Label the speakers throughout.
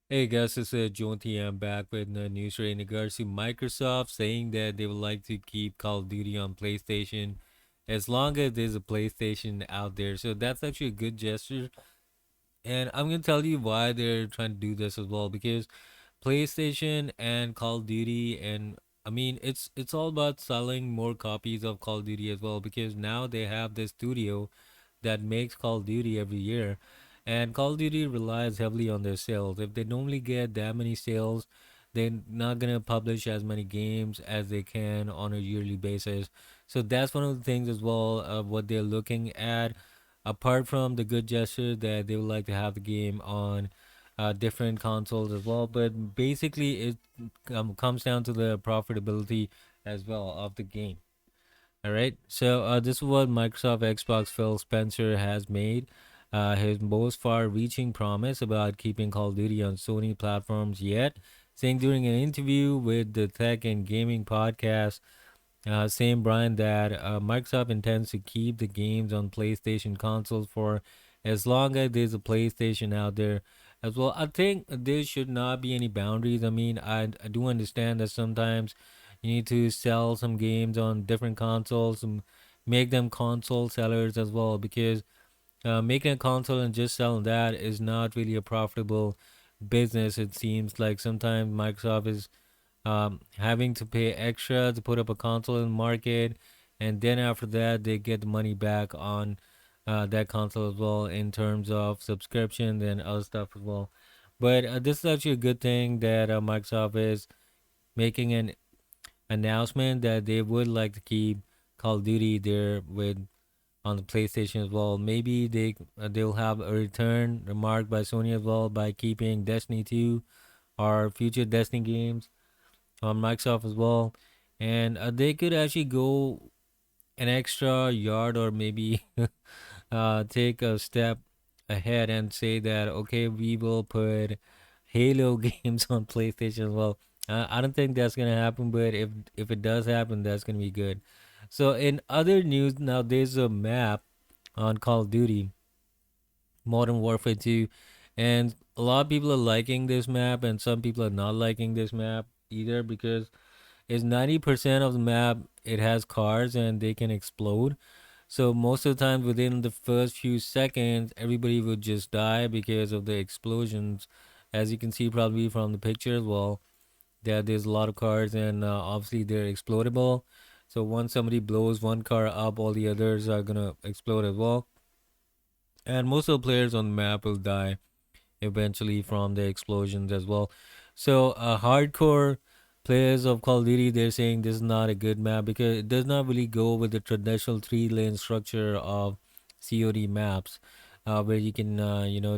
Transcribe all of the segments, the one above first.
Speaker 1: Hey guys, it's Jonty. I'm back with the news in regards to Microsoft saying that they would like to keep Call of Duty on PlayStation as long as there's a PlayStation out there. So that's actually a good gesture. And I'm gonna tell you why they're trying to do this as well because PlayStation and Call of Duty and I mean it's all about selling more copies of Call of Duty as well because now they have this studio that makes Call of Duty every year. And Call of Duty relies heavily on their sales. If they normally get that many sales, they're not gonna publish as many games as they can on a yearly basis. So that's one of the things as well of what they're looking at. Apart from the good gesture that they would like to have the game on different consoles as well, but basically it comes down to the profitability as well of the game. All right. So this is what Microsoft Xbox Phil Spencer has made his most far-reaching promise about keeping Call of Duty on Sony platforms yet, saying during an interview with the Tech and Gaming podcast, saying Brian that Microsoft intends to keep the games on PlayStation consoles for as long as there's a PlayStation out there as well. I think there should not be any boundaries. I mean, I do understand that sometimes you need to sell some games on different consoles and make them console sellers as well because making a console and just selling that is not really a profitable business. It seems like sometimes Microsoft is having to pay extra to put up a console in the market, and then after that they get the money back on that console as well in terms of subscription and other stuff as well. But this is actually a good thing that Microsoft is making an announcement that they would like to keep Call of Duty there with on the PlayStation as well. Maybe they'll have a return remark by Sony as well by keeping Destiny 2 or future Destiny games on Microsoft as well, and they could actually go an extra yard or maybe take a step ahead and say that okay, we will put Halo games on PlayStation as well. I don't think that's gonna happen, but if it does happen, that's gonna be good. So in other news, now there's a map on Call of Duty Modern Warfare 2, and a lot of people are liking this map, and some people are not liking this map either because is 90% of the map it has cars and they can explode. So most of the time within the first few seconds everybody would just die because of the explosions. As you can see probably from the picture as well, that there's a lot of cars and obviously they're explodable. So once somebody blows one car up, all the others are gonna explode as well. And most of the players on the map will die eventually from the explosions as well. So hardcore players of Call of Duty, they're saying this is not a good map because it does not really go with the traditional three-lane structure of COD maps, where you can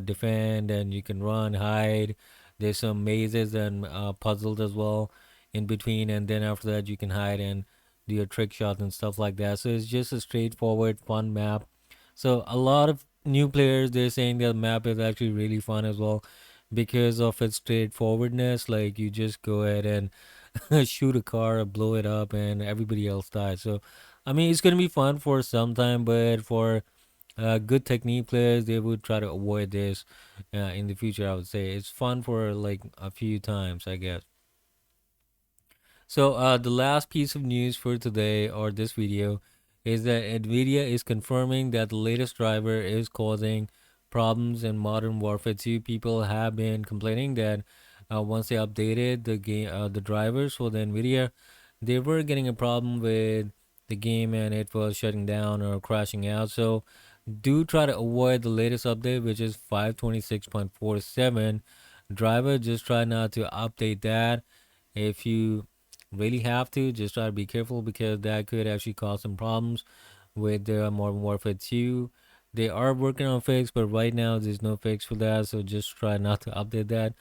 Speaker 1: defend and you can run, hide. There's some mazes and puzzles as well in between, and then after that you can hide and do your trick shots and stuff like that. So it's just a straightforward, fun map. So a lot of new players, they're saying that the map is actually really fun as well because of its straightforwardness. Like you just go ahead and shoot a car, blow it up, and everybody else dies. So, I mean, it's gonna be fun for some time, but for good technique players, they would try to avoid this in the future. I would say it's fun for like a few times, I guess. So, the last piece of news for today or this video is that Nvidia is confirming that the latest driver is causing problems in Modern Warfare 2. People have been complaining that once they updated the drivers for the Nvidia, they were getting a problem with the game and it was shutting down or crashing out. So, do try to avoid the latest update, which is 526.47. Driver, just try not to update that. If you really have to, just try to be careful because that could actually cause some problems with the Modern Warfare 2. They are working on fix, but right now there's no fix for that, so just try not to update that.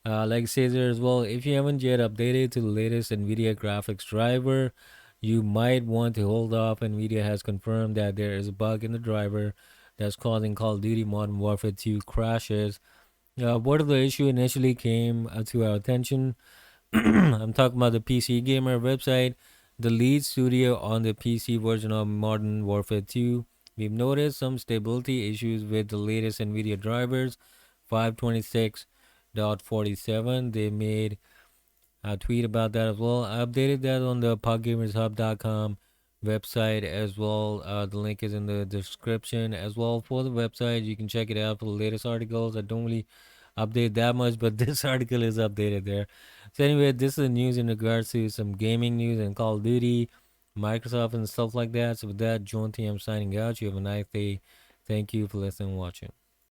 Speaker 1: Like it says there as well, if you haven't yet updated to the latest NVIDIA graphics driver, you might want to hold off. NVIDIA has confirmed that there is a bug in the driver that's causing Call of Duty Modern Warfare 2 crashes. What of the issue initially came to our attention. I'm talking about the PC Gamer website, the lead studio on the PC version of Modern Warfare 2. We've noticed some stability issues with the latest NVIDIA drivers, 526. .47. They made a tweet about that as well. I updated that on the podgamershub.com website as well. The link is in the description as well for the website. You can check it out for the latest articles. I don't really update that much, but this article is updated there. So anyway, this is news in regards to some gaming news and Call of Duty, Microsoft and stuff like that. So with that, John T, I'm signing out. You have a nice day. Thank you for listening and watching.